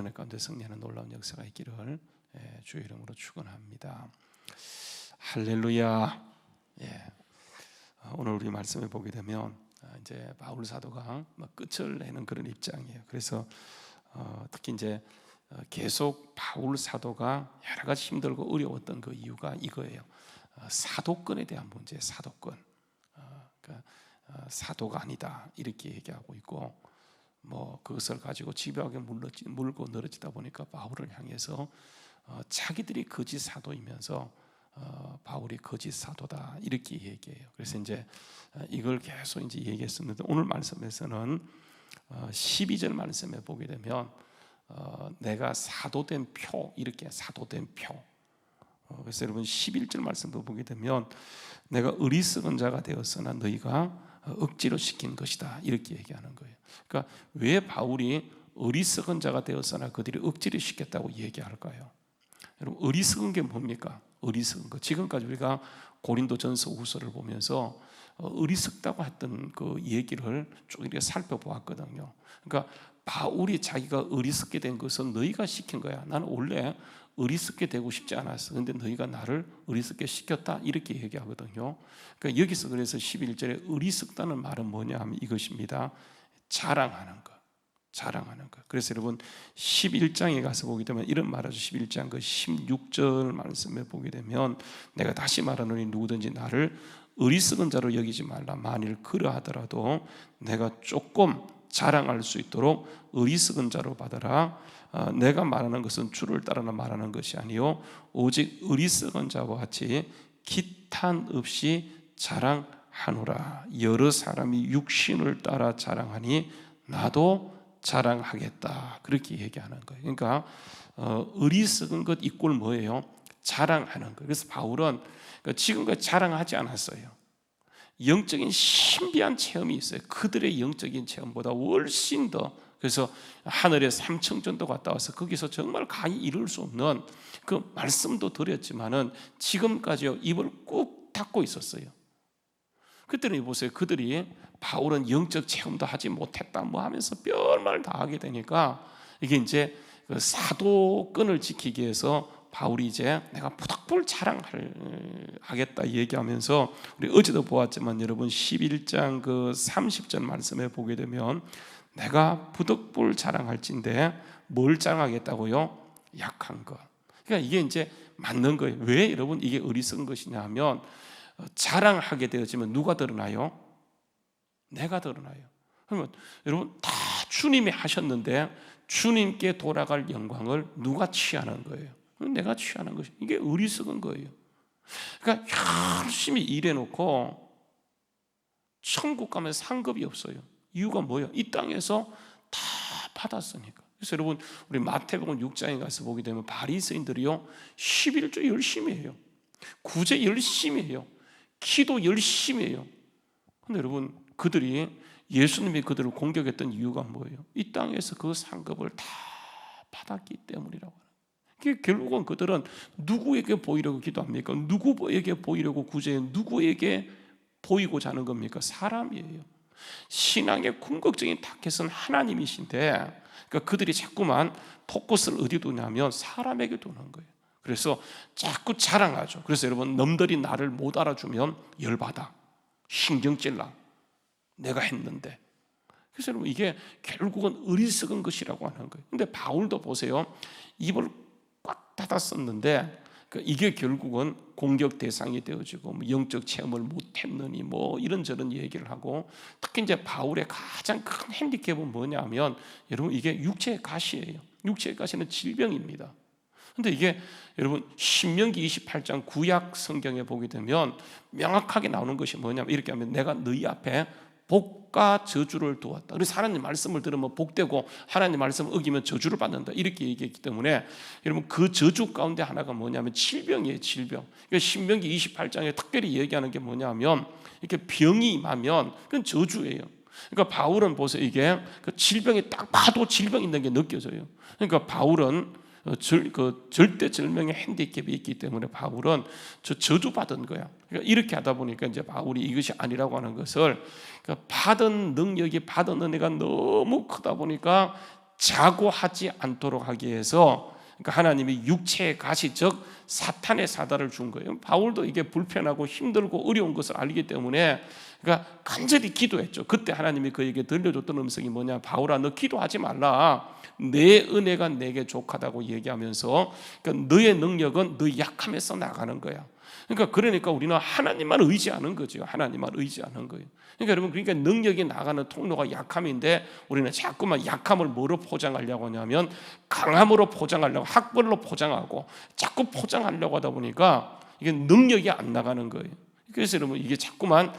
은혜 가운데 승리하는 놀라운 역사가 있기를 주의 이름으로 축원합니다. 할렐루야. 오늘 우리 말씀을 보게 되면 이제 바울 사도가 끝을 내는 그런 입장이에요. 그래서 특히 이제 계속 바울 사도가 여러 가지 힘들고 어려웠던 그 이유가 이거예요. 사도권에 대한 문제, 사도권. 그러니까 사도가 아니다 이렇게 얘기하고 있고, 그것을 가지고 집요하게 물고 늘어지다 보니까 바울을 향해서 자기들이 거짓 사도이면서 바울이 거짓 사도다 이렇게 얘기해요. 그래서 이제 이걸 계속 이제 얘기했었는데, 오늘 말씀에서는 12절 말씀에 보게 되면 내가 사도된 표, 이렇게 사도된 표. 그래서 여러분 11절 말씀도 보게 되면 내가 어리석은 자가 되었으나 너희가 억지로 시킨 것이다 이렇게 얘기하는 거예요. 그러니까 왜 바울이 어리석은 자가 되었으나 그들이 억지로 시켰다고 얘기할까요? 여러분, 어리석은 게 뭡니까? 어리석은 거. 지금까지 우리가 고린도전서 후서를 보면서 어리석다고 했던 그 얘기를 쭉 이렇게 살펴보았거든요. 그러니까 바울이 자기가 어리석게 된 것은 너희가 시킨 거야. 나는 원래 어리석게 되고 싶지 않았어. 근데 너희가 나를 어리석게 시켰다 이렇게 얘기하거든요. 그러니까 여기서 그래서 11절에 어리석다는 말은 뭐냐 하면 이것입니다. 자랑하는 것. 자랑하는 것. 그래서 여러분 11장에 가서 보게 되면 이런 말하죠. 11장 그 16절 말씀에 보게 되면 내가 다시 말하노니 누구든지 나를 어리석은 자로 여기지 말라. 만일 그러하더라도 내가 조금 자랑할 수 있도록 어리석은 자로 받아라. 내가 말하는 것은 주를 따라 말하는 것이 아니요 오직 어리석은 자와 같이 기탄 없이 자랑하노라. 여러 사람이 육신을 따라 자랑하니 나도 자랑하겠다. 그렇게 얘기하는 거예요. 그러니까 어리석은 것 이꼴 뭐예요? 자랑하는 거예요. 그래서 바울은 지금까지 자랑하지 않았어요. 영적인 신비한 체험이 있어요. 그들의 영적인 체험보다 훨씬 더. 그래서 하늘에 삼층전도 갔다 와서 거기서 정말 가히 이룰 수 없는 그 말씀도 드렸지만은 지금까지 입을 꾹 닫고 있었어요. 그때는 보세요. 그들이 바울은 영적 체험도 하지 못했다 하면서 별말 다 하게 되니까 이게 이제 그 사도권을 지키기 위해서 바울이 이제 내가 부득불 자랑하겠다 얘기하면서, 우리 어제도 보았지만 여러분 11장 그 30절 말씀에 보게 되면 내가 부득불 자랑할진대 뭘 자랑하겠다고요? 약한 것. 그러니까 이게 이제 맞는 거예요. 왜 여러분 이게 어리석은 것이냐 하면 자랑하게 되어지면 누가 드러나요? 내가 드러나요. 그러면 여러분 다 주님이 하셨는데 주님께 돌아갈 영광을 누가 취하는 거예요? 내가 취하는 것이, 이게 어리석은 거예요. 그러니까 열심히 일해놓고 천국 가면 상급이 없어요. 이유가 뭐예요? 이 땅에서 다 받았으니까. 그래서 여러분 우리 마태복음 6장에 가서 보게 되면 바리새인들이요 11조 열심히 해요. 구제 열심히 해요. 기도 열심히 해요. 근데 여러분 그들이, 예수님이 그들을 공격했던 이유가 뭐예요? 이 땅에서 그 상급을 다 받았기 때문이라고 하는 거예요. 결국은 그들은 누구에게 보이려고 기도합니까? 누구에게 보이려고 구제해요? 누구에게 보이고자 하는 겁니까? 사람이에요. 신앙의 궁극적인 타겟은 하나님이신데, 그러니까 그들이 자꾸만 포커스를 어디 두냐면 사람에게 두는 거예요. 그래서 자꾸 자랑하죠. 그래서 여러분 놈들이 나를 못 알아주면 열받아, 신경질나, 내가 했는데. 그래서 여러분 이게 결국은 어리석은 것이라고 하는 거예요. 근데 바울도 보세요. 입을 꽉 닫았었는데 이게 결국은 공격 대상이 되어지고 영적 체험을 못했느니 이런저런 얘기를 하고, 특히 이제 바울의 가장 큰 핸디캡은 뭐냐면 여러분 이게 육체의 가시예요. 육체의 가시는 질병입니다. 근데 이게 여러분 신명기 28장 구약 성경에 보게 되면 명확하게 나오는 것이 뭐냐면 이렇게 하면 내가 너희 앞에 복과 저주를 두었다. 그래서 하나님 말씀을 들으면 복되고 하나님 말씀을 어기면 저주를 받는다 이렇게 얘기했기 때문에 여러분 그 저주 가운데 하나가 뭐냐면 질병이에요. 질병. 그러니까 신명기 28장에 특별히 얘기하는 게 뭐냐면 이렇게 병이 임하면 그건 저주예요. 그러니까 바울은 보세요. 이게 그 질병이 딱 봐도 질병 있는 게 느껴져요. 그러니까 바울은 절대절명의 핸디캡이 있기 때문에 바울은 저주받은 거야. 그러니까 이렇게 하다 보니까 이제 바울이 이것이 아니라고 하는 것을, 그러니까 받은 능력이, 받은 은혜가 너무 크다 보니까 자고 하지 않도록 하기 위해서, 그러니까 하나님이 육체의 가시 즉 사탄의 사다를 준 거예요. 바울도 이게 불편하고 힘들고 어려운 것을 알기 때문에 그러니까 간절히 기도했죠. 그때 하나님이 그에게 들려줬던 음성이 뭐냐, 바울아 너 기도하지 말라, 내 은혜가 내게 족하다고 얘기하면서, 그러니까 너의 능력은 너의 약함에서 나가는 거야. 그러니까 우리는 하나님만 의지하는 거죠. 하나님만 의지하는 거예요. 그러니까 여러분, 그러니까 능력이 나가는 통로가 약함인데 우리는 자꾸만 약함을 뭐로 포장하려고 하냐면 강함으로 포장하려고, 학벌로 포장하고 자꾸 포장하려고 하다 보니까 이게 능력이 안 나가는 거예요. 그래서 여러분 이게 자꾸만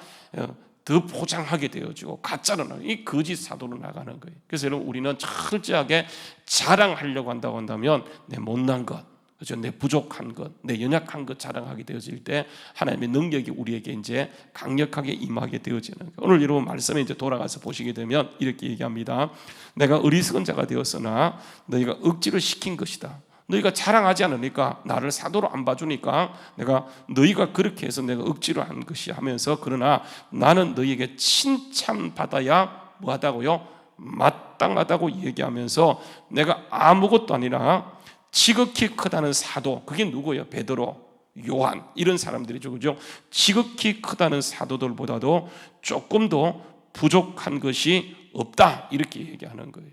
더 포장하게 되어지고 가짜로 나가요. 이 거짓 사도로 나가는 거예요. 그래서 여러분 우리는 철저하게 자랑하려고 한다고 한다면 내 못난 것, 그렇죠? 내 부족한 것, 내 연약한 것 자랑하게 되어질 때 하나님의 능력이 우리에게 이제 강력하게 임하게 되어지는 거예요. 오늘 여러분 말씀에 이제 돌아가서 보시게 되면 이렇게 얘기합니다. 내가 어리석은 자가 되었으나 너희가 억지로 시킨 것이다. 너희가 자랑하지 않으니까, 나를 사도로 안 봐주니까 내가 너희가 그렇게 해서 내가 억지로 한 것이 하면서, 그러나 나는 너희에게 칭찬받아야 뭐하다고요? 마땅하다고 얘기하면서 내가 아무것도 아니라 지극히 크다는 사도, 그게 누구예요? 베드로, 요한 이런 사람들이죠, 그죠? 지극히 크다는 사도들보다도 조금 더 부족한 것이 없다, 이렇게 얘기하는 거예요.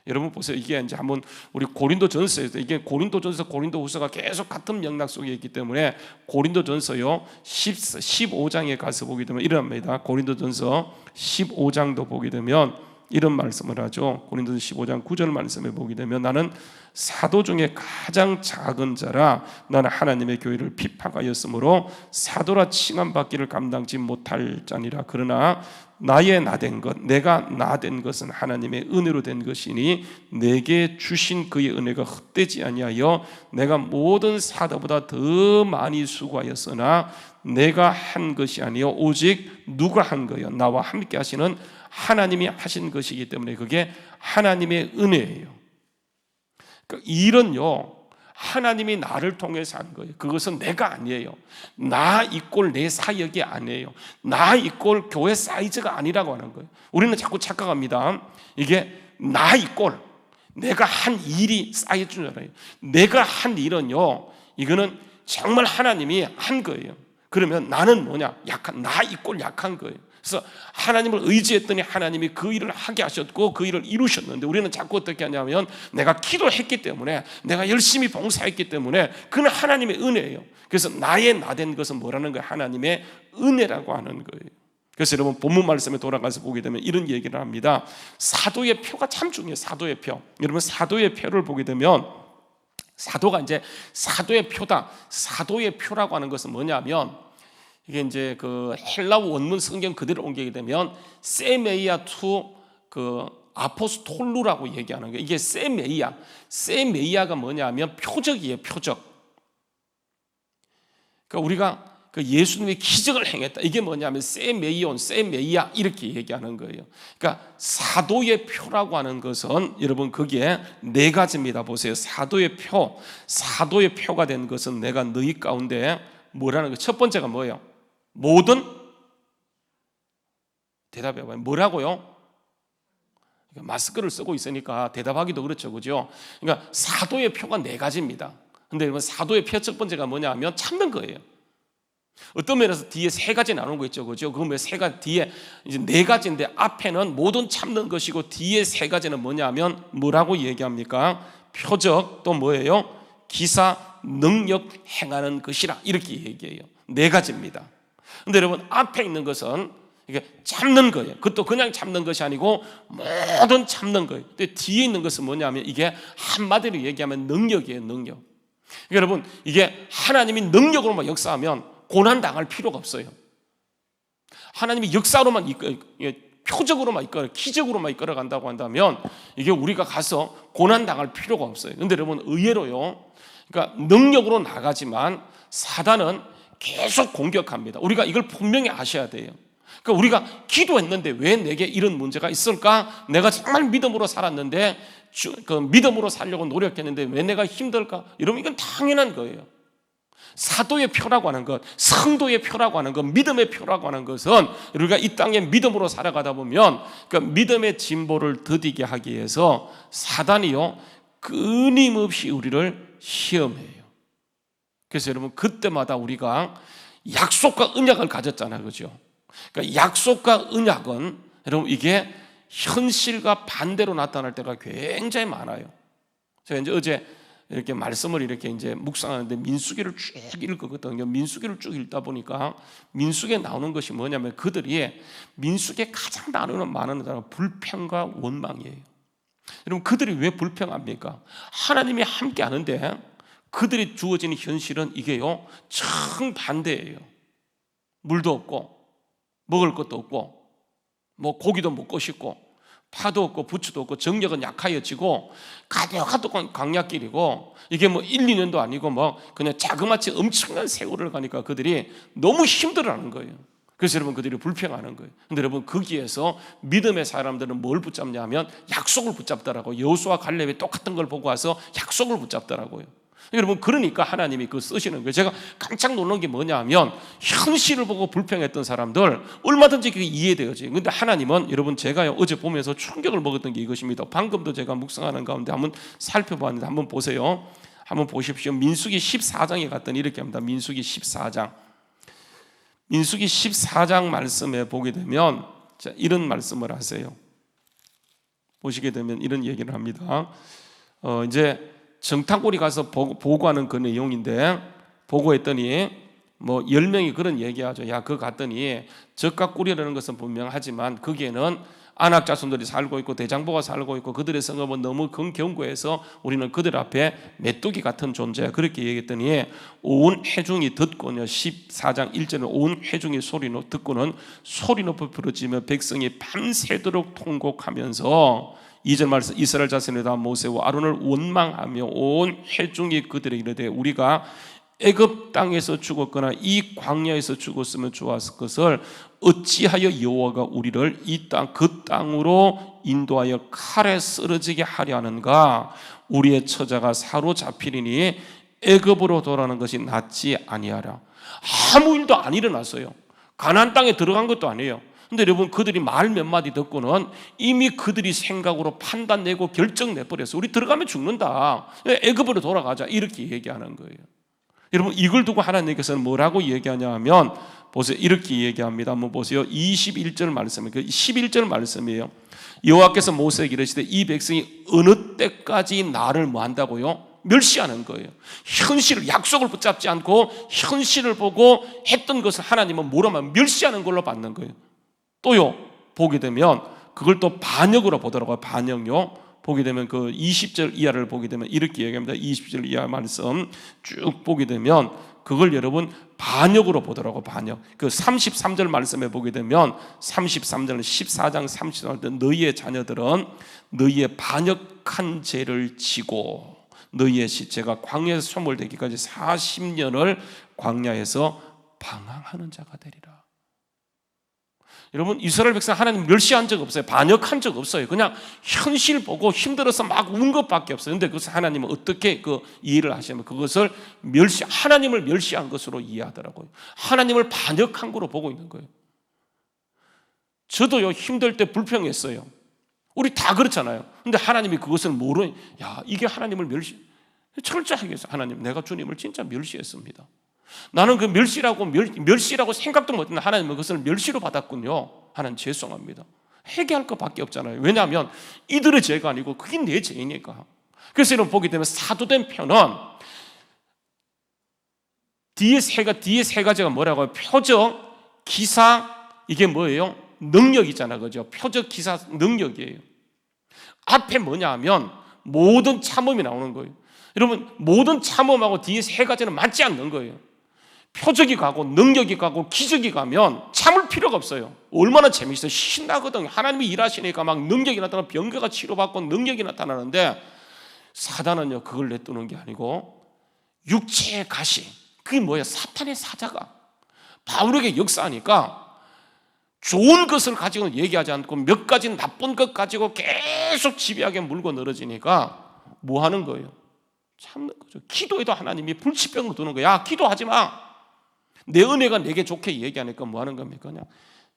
여러분 보세요. 이게 이제 한번 우리 고린도전서에서, 이게 고린도전서 고린도후서가 계속 같은 맥락 속에 있기 때문에 고린도전서요 15장에 가서 보게 되면 이랍니다. 고린도전서 15장도 보게 되면 이런 말씀을 하죠. 고린도서 15장 9절 말씀에 보게 되면 나는 사도 중에 가장 작은 자라 나는 하나님의 교회를 핍박하였으므로 사도라 칭함받기를 감당치 못할 자니라. 그러나 나의 나된 것, 내가 나된 것은 하나님의 은혜로 된 것이니 내게 주신 그의 은혜가 헛되지 아니하여 내가 모든 사도보다 더 많이 수고하였으나 내가 한 것이 아니요 오직 누가 한 거요? 나와 함께 하시는 하나님이 하신 것이기 때문에 그게 하나님의 은혜예요. 그러니까 일은요 하나님이 나를 통해서 한 거예요. 그것은 내가 아니에요. 나 이꼴 내 사역이 아니에요. 나 이꼴 교회 사이즈가 아니라고 하는 거예요. 우리는 자꾸 착각합니다. 이게 나 이꼴 내가 한 일이 쌓여준 줄 알아요. 내가 한 일은요 이거는 정말 하나님이 한 거예요. 그러면 나는 뭐냐? 약한, 나 이꼴 약한 거예요. 그래서 하나님을 의지했더니 하나님이 그 일을 하게 하셨고 그 일을 이루셨는데, 우리는 자꾸 어떻게 하냐면 내가 기도했기 때문에, 내가 열심히 봉사했기 때문에 그는 하나님의 은혜예요. 그래서 나의 나된 것은 뭐라는 거예요? 하나님의 은혜라고 하는 거예요. 그래서 여러분 본문 말씀에 돌아가서 보게 되면 이런 얘기를 합니다. 사도의 표가 참 중요해요. 사도의 표. 여러분 사도의 표를 보게 되면 사도가 이제 사도의 표다. 사도의 표라고 하는 것은 뭐냐면 이게 이제 그 헬라어 원문 성경 그대로 옮기게 되면 세메이아 투 그 아포스톨루라고 얘기하는 거예요. 이게 세메이아가 뭐냐면 표적이에요. 표적. 그러니까 우리가 그 예수님의 기적을 행했다. 이게 뭐냐면 세메이아 이렇게 얘기하는 거예요. 그러니까 사도의 표라고 하는 것은 여러분 그게 네 가지입니다. 보세요. 사도의 표가 된 것은 내가 너희 가운데 뭐라는 거예요? 첫 번째가 뭐예요? 모든 대답해봐요. 뭐라고요? 마스크를 쓰고 있으니까 대답하기도 그렇죠, 그죠? 그러니까 사도의 표가 네 가지입니다. 근데 여러분 사도의 표 첫 번째가 뭐냐면 참는 거예요. 어떤 면에서 뒤에 세 가지 나누는 거 있죠, 그죠? 그러면 세 가지 뒤에 이제 네 가지인데 앞에는 모든 참는 것이고 뒤에 세 가지는 뭐냐면 뭐라고 얘기합니까? 표적 또 뭐예요? 기사 능력 행하는 것이라 이렇게 얘기해요. 네 가지입니다. 근데 여러분 앞에 있는 것은 이게 참는 거예요. 그것도 그냥 참는 것이 아니고 모든 참는 거예요. 근데 뒤에 있는 것은 뭐냐면 이게 한마디로 얘기하면 능력이에요. 능력. 그러니까 여러분 이게 하나님이 능력으로만 역사하면 고난 당할 필요가 없어요. 하나님이 역사로만 표적으로만 기적으로만 이끌어 간다고 한다면 이게 우리가 가서 고난 당할 필요가 없어요. 근데 여러분 의외로요. 그러니까 능력으로 나가지만 사단은 계속 공격합니다. 우리가 이걸 분명히 아셔야 돼요. 그러니까 우리가 기도했는데 왜 내게 이런 문제가 있을까? 내가 정말 믿음으로 살았는데 그 믿음으로 살려고 노력했는데 왜 내가 힘들까? 이러면 이건 당연한 거예요. 사도의 표라고 하는 것, 성도의 표라고 하는 것, 믿음의 표라고 하는 것은 우리가 이 땅에 믿음으로 살아가다 보면 그 믿음의 진보를 더디게 하기 위해서 사단이요 끊임없이 우리를 시험해요. 그래서 여러분 그때마다 우리가 약속과 언약을 가졌잖아요, 그죠? 그러니까 약속과 언약은 여러분 이게 현실과 반대로 나타날 때가 굉장히 많아요. 제가 이제 어제 이렇게 말씀을 이렇게 이제 묵상하는데 민수기를 쭉 읽었거든요. 민수기를 쭉 읽다 보니까 민수기에 나오는 것이 뭐냐면 그들이 민수기에 가장 많은 단어가 불평과 원망이에요. 여러분 그들이 왜 불평합니까? 하나님이 함께 하는데 그들이 주어지는 현실은 이게요 정반대예요. 물도 없고 먹을 것도 없고 뭐 고기도 먹고 싶고 파도 없고 부추도 없고 정력은 약하여지고 가득한 광야길이고 이게 뭐 1, 2년도 아니고 뭐 그냥 자그마치 엄청난 세월을 가니까 그들이 너무 힘들어하는 거예요. 그래서 여러분 그들이 불평하는 거예요. 근데 여러분 거기에서 믿음의 사람들은 뭘 붙잡냐면 약속을 붙잡더라고요. 여호수아 갈렙이 똑같은 걸 보고 와서 약속을 붙잡더라고요. 여러분 그러니까 하나님이 그거 쓰시는 거예요. 제가 깜짝 놀란 게 뭐냐면 현실을 보고 불평했던 사람들 얼마든지 그게 이해되어져요. 그런데 하나님은 여러분 제가 어제 보면서 충격을 먹었던 게 이것입니다. 방금도 제가 묵상하는 가운데 한번 살펴봤는데 한번 보세요. 한번 보십시오. 민수기 14장에 갔더니 이렇게 합니다. 민수기 14장 민수기 14장 말씀에 보게 되면 이런 말씀을 하세요. 보시게 되면 이런 얘기를 합니다. 이제 정탐꾼이 가서 보고하는 그 내용인데 보고했더니 뭐 10명이 그런 얘기하죠. 야, 그거 갔더니 젖과 꿀이라는 것은 분명하지만 거기에는 안악 자손들이 살고 있고 대장보가 살고 있고 그들의 성읍은 너무 견고해서 우리는 그들 앞에 메뚜기 같은 존재야. 그렇게 얘기했더니 온 회중이 듣고요. 14장 1절에 온 회중이 듣고는 소리 높여 부르짖으며 백성이 밤새도록 통곡하면서 2절 말씀 이스라엘 자손이 다 모세와 아론을 원망하며 온 회중이 그들에게 이르되 우리가 애굽 땅에서 죽었거나 이 광야에서 죽었으면 좋았을 것을 어찌하여 여호와가 우리를 이 땅 그 땅으로 인도하여 칼에 쓰러지게 하려 하는가? 우리의 처자가 사로잡히리니 애굽으로 돌아가는 것이 낫지 아니하라. 아무 일도 안 일어났어요. 가나안 땅에 들어간 것도 아니에요. 근데 여러분 그들이 말 몇 마디 듣고는 이미 그들이 생각으로 판단 내고 결정 내버렸어요. 우리 들어가면 죽는다. 애굽으로 돌아가자 이렇게 얘기하는 거예요. 여러분 이걸 두고 하나님께서는 뭐라고 얘기하냐 하면 보세요. 이렇게 얘기합니다. 한번 보세요. 21절 말씀이에요. 11절 말씀이에요. 여호와께서 모세에게 이르시되 이 백성이 어느 때까지 나를 뭐 한다고요? 멸시하는 거예요. 현실을 약속을 붙잡지 않고 현실을 보고 했던 것을 하나님은 뭐라고 하면 멸시하는 걸로 받는 거예요. 또요 보게 되면 그걸 또 반역으로 보더라고요. 반역요. 보게 되면 그 20절 이하를 보게 되면 이렇게 얘기합니다. 20절 이하 말씀 쭉 보게 되면 그걸 여러분 반역으로 보더라고요. 반역. 그 33절 말씀에 보게 되면 33절 14장 33절 너희의 자녀들은 너희의 반역한 죄를 지고 너희의 시체가 광야에서 소멸되기까지 40년을 광야에서 방황하는 자가 되리라. 여러분 이스라엘 백성 하나님 멸시한 적 없어요. 반역한 적 없어요. 그냥 현실 보고 힘들어서 막 운 것밖에 없어요. 그런데 그것을 하나님은 어떻게 그 이해를 하시면 그것을 하나님을 멸시한 것으로 이해하더라고요. 하나님을 반역한 거로 보고 있는 거예요. 저도요 힘들 때 불평했어요. 우리 다 그렇잖아요. 근데 하나님이 그것을 모르니 이게 하나님을 철저하게 해서 하나님 내가 주님을 진짜 멸시했습니다. 나는 그 멸시라고 생각도 못했는데 하나님은 그것을 멸시로 받았군요. 하나님 죄송합니다. 회개할 것밖에 없잖아요. 왜냐하면 이들의 죄가 아니고 그게 내 죄이니까. 그래서 여러분 보게 되면 사도된 편은 뒤에 세 가지가 뭐라고 해요? 표적, 기사, 이게 뭐예요? 능력이잖아, 그죠? 표적, 기사, 능력이에요. 앞에 뭐냐 하면 모든 참음이 나오는 거예요. 여러분 모든 참음하고 뒤에 세 가지는 맞지 않는 거예요. 표적이 가고 능력이 가고 기적이 가면 참을 필요가 없어요. 얼마나 재미있어요. 신나거든요. 하나님이 일하시니까 막 능력이 나타나고 병거가 치료받고 능력이 나타나는데 사단은요 그걸 내두는 게 아니고 육체의 가시, 그게 뭐예요? 사탄의 사자가 바울에게 역사하니까 좋은 것을 가지고는 얘기하지 않고 몇 가지 나쁜 것 가지고 계속 집요하게 물고 늘어지니까 뭐 하는 거예요? 참는 거죠. 기도해도 하나님이 불치병으로 두는 거야. 야, 기도하지 마. 내 은혜가 내게 좋게 얘기하니까 뭐 하는 겁니까? 그냥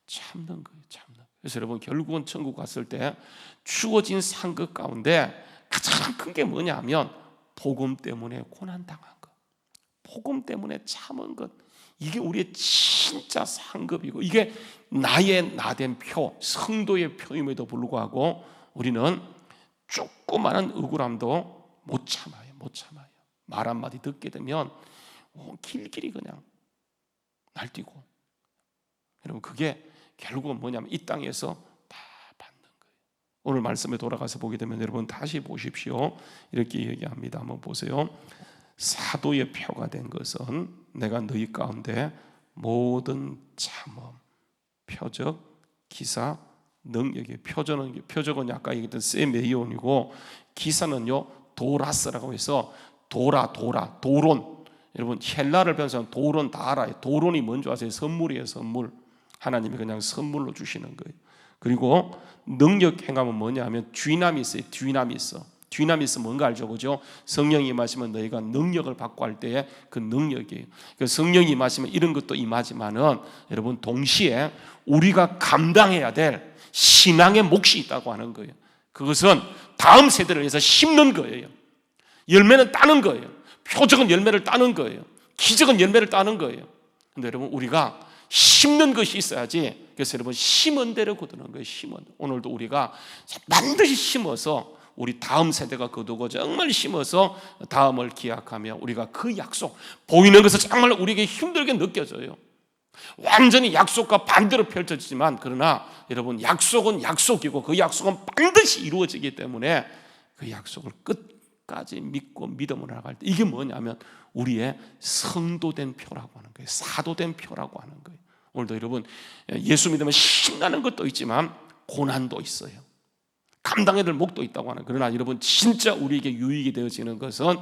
참는 거예요. 참는. 그래서 여러분 결국은 천국 갔을 때 주어진 상급 가운데 가장 큰 게 뭐냐면 복음 때문에 고난당한 것, 복음 때문에 참은 것, 이게 우리의 진짜 상급이고 이게 나의 나된 표, 성도의 표임에도 불구하고 우리는 조그마한 억울함도 못 참아요. 못 참아요. 말 한마디 듣게 되면 길길이 그냥 날뛰고. 여러분 그게 결국은 뭐냐면 이 땅에서 다 받는 거예요. 오늘 말씀에 돌아가서 보게 되면 여러분 다시 보십시오. 이렇게 얘기합니다. 한번 보세요. 사도의 표가 된 것은 내가 너희 가운데 모든 참음, 표적, 기사, 능력이 표적은 아까 얘기했던 세메이온이고 기사는요 도라스라고 해서 도론. 여러분 헬라를 변호하면 도론 다 알아요. 도론이 뭔지 아세요? 선물이에요. 선물. 하나님이 그냥 선물로 주시는 거예요. 그리고 능력 행함은 뭐냐면 뒤나미스 뭔가 알죠? 그죠? 성령이 임하시면 너희가 능력을 받고 할 때에 그 능력이에요. 그 성령이 임하시면 이런 것도 임하지만은 여러분 동시에 우리가 감당해야 될 신앙의 몫이 있다고 하는 거예요. 그것은 다음 세대를 위해서 심는 거예요. 열매는 따는 거예요. 표적은 열매를 따는 거예요. 기적은 열매를 따는 거예요. 근데 여러분 우리가 심는 것이 있어야지. 그래서 여러분 심은 대로 거두는 거예요. 오늘도 우리가 반드시 심어서 우리 다음 세대가 거두고 정말 심어서 다음을 기약하며 우리가 그 약속 보이는 것은 정말 우리에게 힘들게 느껴져요. 완전히 약속과 반대로 펼쳐지지만 그러나 여러분 약속은 약속이고 그 약속은 반드시 이루어지기 때문에 그 약속을 끝까지 믿고 믿음으로 나갈 때 이게 뭐냐면 우리의 성도된 표라고 하는 거예요. 사도된 표라고 하는 거예요. 오늘도 여러분 예수 믿으면 신나는 것도 있지만 고난도 있어요. 감당해야 될 몫도 있다고 하는. 그러나 여러분 진짜 우리에게 유익이 되어지는 것은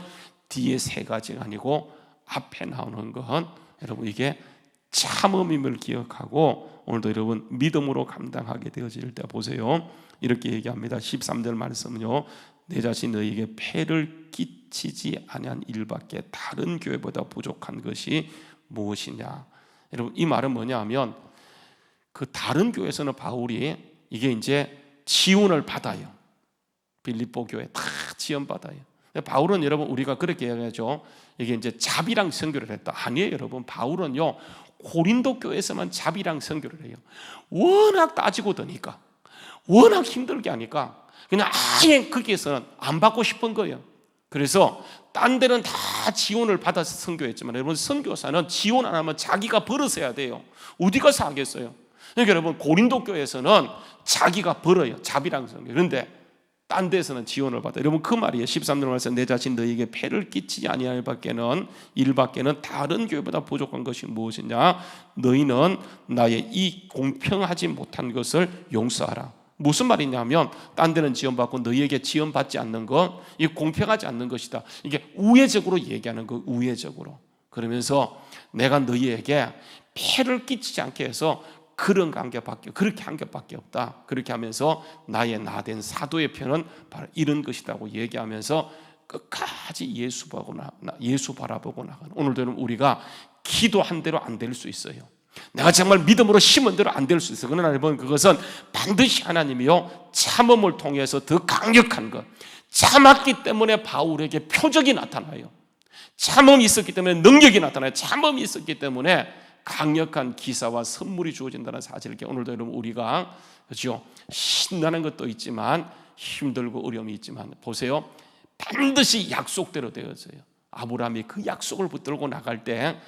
뒤에 세 가지가 아니고 앞에 나오는 건 여러분 이게 참음임을 기억하고 오늘도 여러분 믿음으로 감당하게 되어질 때 보세요. 이렇게 얘기합니다. 13절 말씀은요. 내 자신 너희에게 폐를 끼치지 아니한 일밖에 다른 교회보다 부족한 것이 무엇이냐. 여러분 이 말은 뭐냐 하면 그 다른 교회에서는 바울이 이게 이제 지원을 받아요. 빌립보 교회 다 지원받아요. 바울은 여러분 우리가 그렇게 얘기하죠. 이게 이제 자비랑 선교를 했다. 아니에요 여러분. 바울은요 고린도 교회에서만 자비랑 선교를 해요. 워낙 따지고 드니까 워낙 힘들게 하니까 그냥 아예 거기에서는 안 받고 싶은 거예요. 그래서 딴 데는 다 지원을 받아서 선교했지만 여러분 선교사는 지원 안 하면 자기가 벌어서야 돼요. 어디 가서 하겠어요? 그러니까 여러분 고린도 교회에서는 자기가 벌어요. 자비랑 선교. 그런데 딴 데서는 지원을 받아. 여러분 그 말이에요. 13절 말씀 내 자신 너희에게 폐를 끼치지 아니할 밖에는 다른 교회보다 부족한 것이 무엇이냐? 너희는 나의 이 공평하지 못한 것을 용서하라. 무슨 말이냐면 딴 데는 지원받고 너희에게 지원받지 않는 것, 이 공평하지 않는 것이다. 이게 우회적으로 얘기하는 거. 우회적으로. 그러면서 내가 너희에게 폐를 끼치지 않게 해서 그렇게 한 것밖에 없다. 그렇게 하면서 나의 나된 사도의 편은 바로 이런 것이라고 얘기하면서 끝까지 예수 바라보고 나가는. 오늘도 우리가 기도한 대로 안 될 수 있어요. 내가 정말 믿음으로 심은 대로 안 될 수 있어요. 그러나 여러분 그것은 반드시 하나님이요 참음을 통해서 더 강력한 것. 참았기 때문에 바울에게 표적이 나타나요. 참음이 있었기 때문에 능력이 나타나요. 참음이 있었기 때문에 강력한 기사와 선물이 주어진다는 사실을 오늘도 여러분 우리가 그렇죠? 신나는 것도 있지만 힘들고 어려움이 있지만 보세요. 반드시 약속대로 되어져요. 아브라함이 그 약속을 붙들고 나갈 때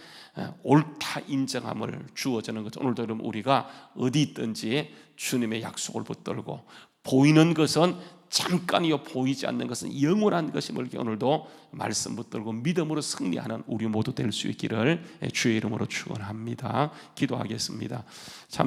옳다 인정함을 주어지는 거죠. 오늘도 여러분 우리가 어디 있든지 주님의 약속을 붙들고 보이는 것은 잠깐이요 보이지 않는 것은 영원한 것임을 오늘도 말씀 붙들고 믿음으로 승리하는 우리 모두 될 수 있기를 주의 이름으로 축원합니다. 기도하겠습니다. 참